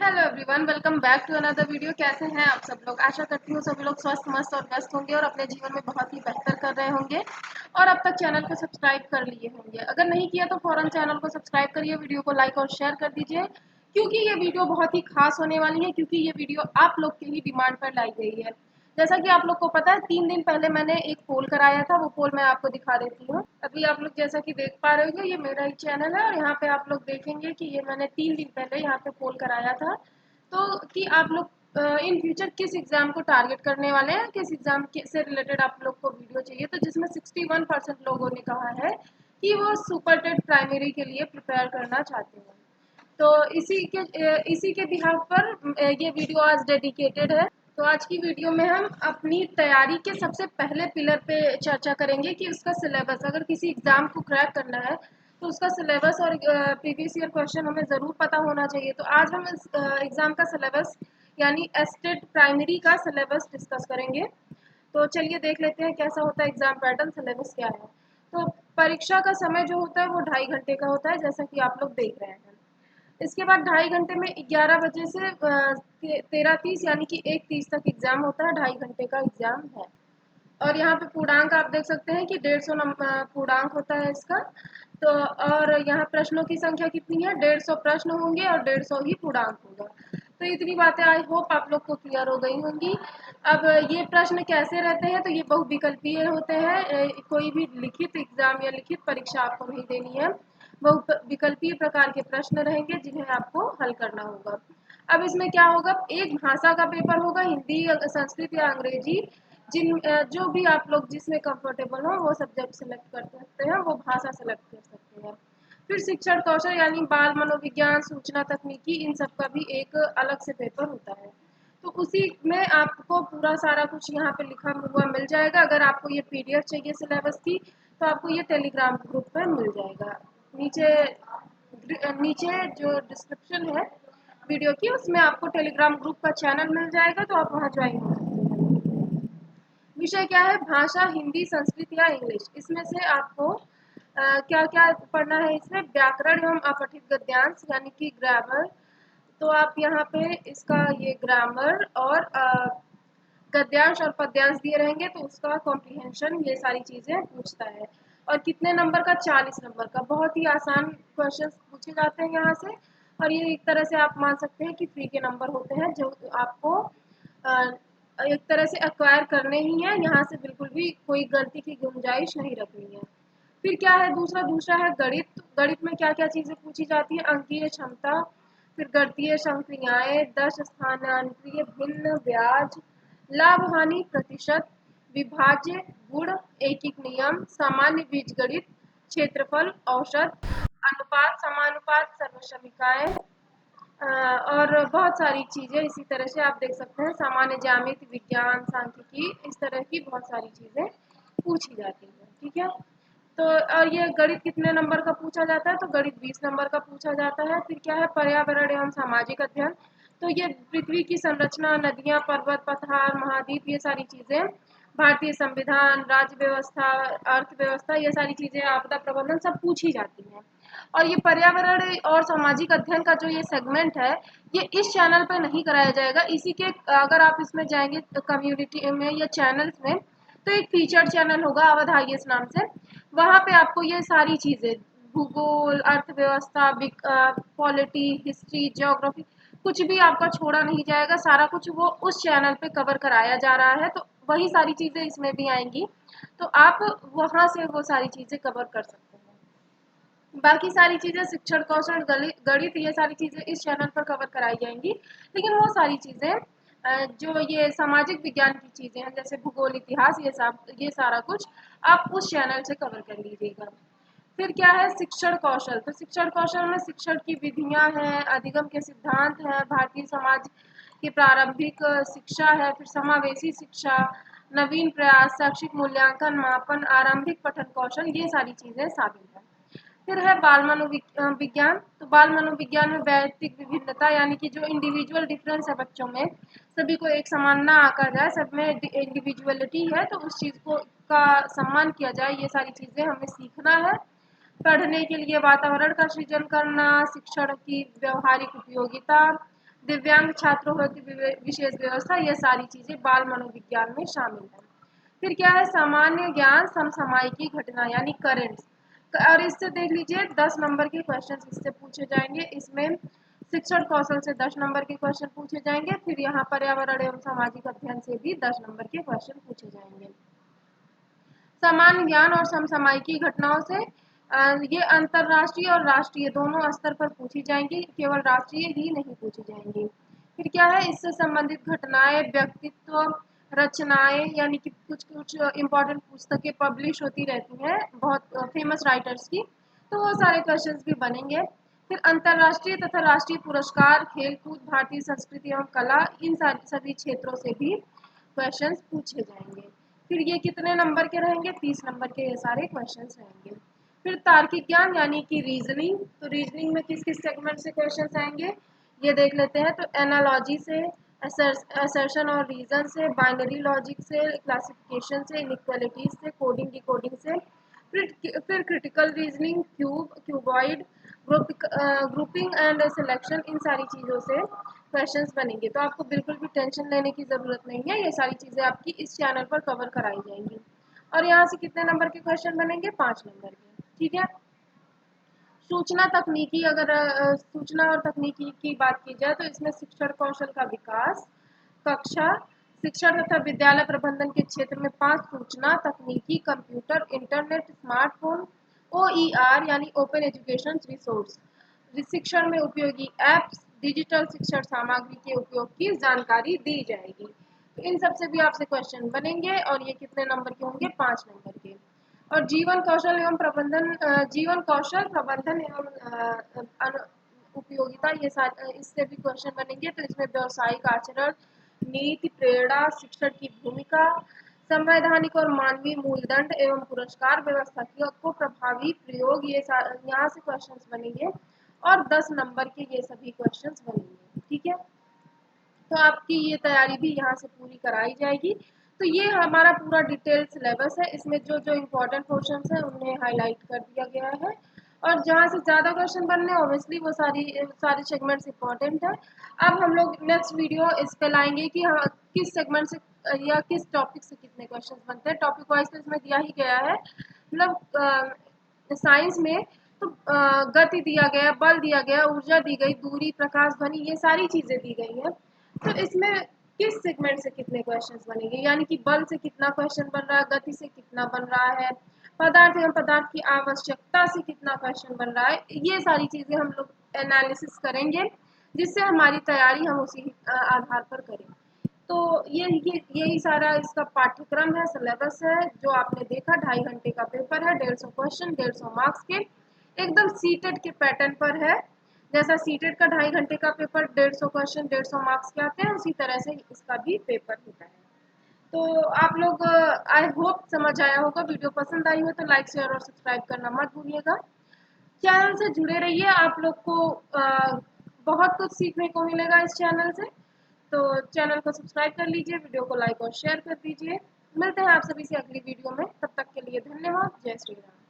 Hello everyone, welcome back to another video. कैसे हैं आप सब लोग? आशा करती हूँ सभी लोग स्वस्थ मस्त और व्यस्त होंगे और अपने जीवन में बहुत ही बेहतर कर रहे होंगे और अब तक चैनल को सब्सक्राइब कर लिए होंगे। अगर नहीं किया तो फौरन चैनल को सब्सक्राइब करिए, वीडियो को लाइक और शेयर कर दीजिए क्योंकि ये वीडियो बहुत ही खास होने वाली है, क्योंकि ये वीडियो आप लोग की ही डिमांड पर लाई गई है। जैसा कि आप लोग को पता है, 3 दिन पहले मैंने एक पोल कराया था, वो पोल मैं आपको दिखा देती हूँ। अभी आप लोग जैसा कि देख पा रहे हो, ये मेरा ही चैनल है और यहाँ पे आप लोग देखेंगे कि ये मैंने 3 दिन पहले यहाँ पे पोल कराया था। तो कि आप लोग इन फ्यूचर किस एग्जाम को टारगेट करने वाले हैं, किस एग्जाम से रिलेटेड आप लोग को वीडियो चाहिए। तो जिसमें 61% लोगों ने कहा है कि वो सुपर टेट प्राइमरी के लिए प्रिपेयर करना चाहते हैं। तो इसी के बिहाफ पर ये वीडियो आज डेडिकेटेड है। तो आज की वीडियो में हम अपनी तैयारी के सबसे पहले पिलर पे चर्चा करेंगे कि उसका सिलेबस, अगर किसी एग्जाम को क्रैक करना है तो उसका सिलेबस और प्रीवियस ईयर क्वेश्चन हमें ज़रूर पता होना चाहिए। तो आज हम इस एग्ज़ाम का सिलेबस यानी एस्टेट प्राइमरी का सिलेबस डिस्कस करेंगे। तो चलिए देख लेते हैं कैसा होता है एग्ज़ाम पैटर्न, सिलेबस क्या है। तो परीक्षा का समय जो होता है वो 2.5 घंटे का होता है, जैसा कि आप लोग देख रहे हैं। इसके बाद 2.5 घंटे में 11 बजे से 13:30 यानी कि 1:30 तक एग्ज़ाम होता है। 2.5 घंटे का एग्ज़ाम है। और यहाँ पे पूर्णांक आप देख सकते हैं कि 150 नंबर पूर्णांक होता है इसका। तो और यहाँ प्रश्नों की संख्या कितनी है? 150 प्रश्न होंगे और 150 ही पूर्णांक होगा। तो इतनी बातें आई होप आप लोग को क्लियर हो गई होंगी। अब ये प्रश्न कैसे रहते हैं? तो ये बहुविकल्पीय होते हैं। कोई भी लिखित एग्जाम या लिखित परीक्षा आपको नहीं देनी है। बहुविकल्पीय प्रकार के प्रश्न रहेंगे जिन्हें आपको हल करना होगा। अब इसमें क्या होगा, एक भाषा का पेपर होगा, हिंदी, संस्कृत या अंग्रेजी। जो भी आप लोग जिसमें कंफर्टेबल हो वो सब्जेक्ट सेलेक्ट कर सकते हैं, वो भाषा सेलेक्ट कर सकते हैं। फिर शिक्षण कौशल यानी बाल मनोविज्ञान, सूचना तकनीकी, इन सब का भी एक अलग से पेपर होता है। तो उसी में आपको पूरा सारा कुछ यहाँ पे लिखा हुआ मिल जाएगा। अगर आपको ये पीडीएफ चाहिए सिलेबस की तो आपको ये टेलीग्राम ग्रुप पर मिल जाएगा। नीचे नीचे जो डिस्क्रिप्शन है वीडियो की, उसमें आपको टेलीग्राम ग्रुप का चैनल मिल जाएगा, तो आप वहाँ ज्वाइन हो सकते हैं। विषय क्या है? भाषा, हिंदी, संस्कृत या इंग्लिश। इसमें से आपको क्या क्या पढ़ना है? इसमें व्याकरण एवं अपठित गद्यांश यानी कि ग्रामर। तो आप यहाँ पे इसका ये ग्रामर और गद्यांश और पद्यांश दिए रहेंगे, तो उसका कॉम्प्रिहेंशन, ये सारी चीज़ें पूछता है। और कितने नंबर का? 40 नंबर का। बहुत ही आसान क्वेश्चन पूछे जाते हैं यहाँ से। और ये एक तरह से आप मान सकते हैं कि फ्री के नंबर होते हैं जो आपको एक तरह से एक्वायर करने ही है। यहाँ से बिल्कुल भी कोई गलती की गुंजाइश नहीं रखनी है। फिर क्या है? दूसरा है गणित। गणित में क्या क्या चीज़ें पूछी जाती है? अंकीय क्षमता, फिर गणितीय संक्रियाएं, 10 स्थानांतरीय भिन्न, ब्याज, लाभ हानि प्रतिशत, विभाज्य, गुण, एकिक नियम, सामान्य बीजगणित, क्षेत्रफल, औसत, अनुपात, समानुपात, सर्वसमीकाएं, और बहुत सारी चीज़ें इसी तरह से आप देख सकते हैं। सामान्य ज्यामिति, विज्ञान, सांख्यिकी, इस तरह की बहुत सारी चीज़ें पूछी जाती हैं। ठीक है। तो और ये गणित कितने नंबर का पूछा जाता है? तो गणित 20 नंबर का पूछा जाता है। फिर क्या है? पर्यावरण एवं सामाजिक अध्ययन। तो ये पृथ्वी की संरचना, नदियाँ, पर्वत, पठार, महाद्वीप, ये सारी चीज़ें, भारतीय संविधान, राज्य व्यवस्था, अर्थव्यवस्था, ये सारी चीज़ें, आपदा प्रबंधन, सब पूछी जाती हैं। और ये पर्यावरण और सामाजिक अध्ययन का जो ये सेगमेंट है, ये इस चैनल पर नहीं कराया जाएगा। इसी के अगर आप इसमें जाएंगे तो कम्युनिटी में या चैनल्स में, तो एक फीचर्ड चैनल होगा अवध आईएएस नाम से। वहाँ पे आपको ये सारी चीज़ें, भूगोल, अर्थव्यवस्था, पॉलिटी, हिस्ट्री, ज्योग्राफी, कुछ भी आपका छोड़ा नहीं जाएगा। सारा कुछ वो उस चैनल पे कवर कराया जा रहा है, तो वही सारी चीज़ें इसमें भी आएंगी। तो आप वहाँ से वो सारी चीज़ें कवर कर सकते हैं। बाकी सारी चीज़ें, शिक्षण कौशल, गणित, ये सारी चीज़ें इस चैनल पर कवर कराई जाएंगी। लेकिन वो सारी चीज़ें जो ये सामाजिक विज्ञान की चीज़ें हैं, जैसे भूगोल, इतिहास, ये सारा कुछ आप उस चैनल से कवर कर लीजिएगा। फिर क्या है? शिक्षण कौशल। तो शिक्षण कौशल में शिक्षण की विधियां हैं, अधिगम के सिद्धांत हैं, भारतीय समाज की प्रारंभिक शिक्षा है, फिर समावेशी शिक्षा, नवीन प्रयास, शैक्षिक मूल्यांकन, मापन, आरंभिक पठन कौशल, ये सारी चीज़ें शामिल हैं। फिर है बाल मनोविज्ञान। तो बाल मनोविज्ञान में व्यक्तिक विभिन्नता यानी कि जो इंडिविजुअल डिफरेंस है बच्चों में, सभी को एक समान ना आंका जाए, सब में इंडिविजुअलिटी है, तो उस चीज़ को का सम्मान किया जाए, ये सारी चीज़ें हमें सीखना है। पढ़ने के लिए वातावरण का सृजन करना, शिक्षण की व्यवहारिक उपयोगिता, दिव्यांग छात्रों की विशेष व्यवस्था, ये सारी चीजें बाल मनोविज्ञान में शामिल है। फिर क्या है, सामान्य ज्ञान समसामयिकी घटना यानी करेंट्स, और इससे देख लीजिए 10 नंबर के क्वेश्चन इससे पूछे जाएंगे। इसमें शिक्षण कौशल से 10 नंबर के क्वेश्चन पूछे जाएंगे। फिर यहाँ पर्यावरण एवं सामाजिक अध्ययन से भी 10 नंबर के क्वेश्चन पूछे जाएंगे। सामान्य ज्ञान और समसामयिकी घटनाओं से ये अंतरराष्ट्रीय और राष्ट्रीय दोनों स्तर पर पूछी जाएंगी, केवल राष्ट्रीय ही नहीं पूछी जाएंगी। फिर क्या है, इससे संबंधित घटनाएं, व्यक्तित्व, रचनाएं, यानी कि कुछ कुछ इम्पोर्टेंट पुस्तकें पब्लिश होती रहती हैं बहुत फेमस राइटर्स की, तो वो सारे क्वेश्चंस भी बनेंगे। फिर अंतरराष्ट्रीय तथा राष्ट्रीय पुरस्कार, खेलकूद, भारतीय संस्कृति एवं कला, इन सारी सभी क्षेत्रों से भी क्वेश्चंस पूछे जाएंगे। फिर ये कितने नंबर के रहेंगे, 30 नंबर के ये सारे क्वेश्चंस रहेंगे। फिर तार्किक ज्ञान यानी कि रीजनिंग, तो रीजनिंग में किस किस सेगमेंट से क्वेश्चंस आएंगे ये देख लेते हैं। तो एनालॉजी से, असर्शन और रीजन से, बाइनरी लॉजिक से, क्लासिफिकेशन से, इनइक्वालिटीज से, कोडिंग डिकोडिंग से, फिर critical reasoning, cuboid, grouping and selection, इन सारी चीज़ों से क्वेश्चंस बनेंगे। तो आपको बिल्कुल भी टेंशन लेने की ज़रूरत नहीं है, ये सारी चीज़ें आपकी इस चैनल पर कवर कराई जाएंगी। और यहाँ से कितने नंबर के क्वेश्चन बनेंगे, 5 नंबर के, ठीक है। सूचना तकनीकी, अगर सूचना और तकनीकी की बात की जाए तो इसमें शिक्षण कौशल का विकास, कक्षा, शिक्षण तथा विद्यालय प्रबंधन के क्षेत्र में 5 सूचना तकनीकी, कंप्यूटर, इंटरनेट, स्मार्टफोन, OER यानी ओपन एजुकेशन रिसोर्स, शिक्षण में उपयोगी ऐप्स, डिजिटल शिक्षण सामग्री के उपयोग की जानकारी दी जाएगी। तो इन सब से भी आपसे क्वेश्चन बनेंगे और ये कितने नंबर के होंगे, 5 नंबर के। और जीवन कौशल एवं प्रबंधन, जीवन कौशल प्रबंधन एवं उपयोगिता, ये सारे इससे भी क्वेश्चन बनेंगे। तो इसमें व्यवसायिक आचरण, नीति, प्रेरणा, शिक्षण की भूमिका, संवैधानिक और मानवीय मूलदंड एवं पुरस्कार व्यवस्था को प्रभावी प्रयोग, ये यहाँ से क्वेश्चंस बनेंगे और 10 नंबर के ये सभी क्वेश्चंस बनेंगे, ठीक है। तो आपकी ये तैयारी भी यहाँ से पूरी कराई जाएगी। तो ये हमारा पूरा डिटेल सिलेबस है, इसमें जो जो इम्पोर्टेंट क्वेश्चन है उन्हें हाईलाइट कर दिया गया है, और जहाँ से ज़्यादा क्वेश्चन बनने ऑब्वियसली वो सारे सेगमेंट्स इम्पोर्टेंट है। अब हम लोग नेक्स्ट वीडियो इस पे लाएंगे कि हाँ किस सेगमेंट से या किस टॉपिक से कितने क्वेश्चन बनते हैं। टॉपिक वाइज तो इसमें दिया ही गया है, मतलब साइंस में तो गति दिया गया, बल दिया गया, ऊर्जा दी गई, दूरी, प्रकाश, ध्वनि, ये सारी चीज़ें दी गई हैं। तो इसमें किस सेगमेंट से कितने क्वेश्चंस बनेंगे, यानी कि बल से कितना क्वेश्चन बन रहा है, गति से कितना बन रहा है, पदार्थ एवं पदार्थ की आवश्यकता से कितना क्वेश्चन बन रहा है, ये सारी चीज़ें हम लोग एनालिसिस करेंगे, जिससे हमारी तैयारी हम उसी आधार पर करें। तो यही सारा इसका पाठ्यक्रम है, सिलेबस है, जो आपने देखा 2.5 घंटे का पेपर है, 150 क्वेश्चन, 150 मार्क्स के, एकदम सीटेट के पैटर्न पर है। जैसा सीटेट का 2.5 घंटे का पेपर 150 क्वेश्चन 150 मार्क्स के आते हैं, उसी तरह से इसका भी पेपर होता है। तो आप लोग, आई होप समझ आया होगा। वीडियो पसंद आई हो तो लाइक, शेयर और सब्सक्राइब करना मत भूलिएगा। चैनल से जुड़े रहिए, आप लोग को बहुत कुछ सीखने को मिलेगा इस चैनल से। तो चैनल को सब्सक्राइब कर लीजिए, वीडियो को लाइक और शेयर कर दीजिए। मिलते हैं आप सभी से अगली वीडियो में, तब तक के लिए धन्यवाद। जय श्री राम।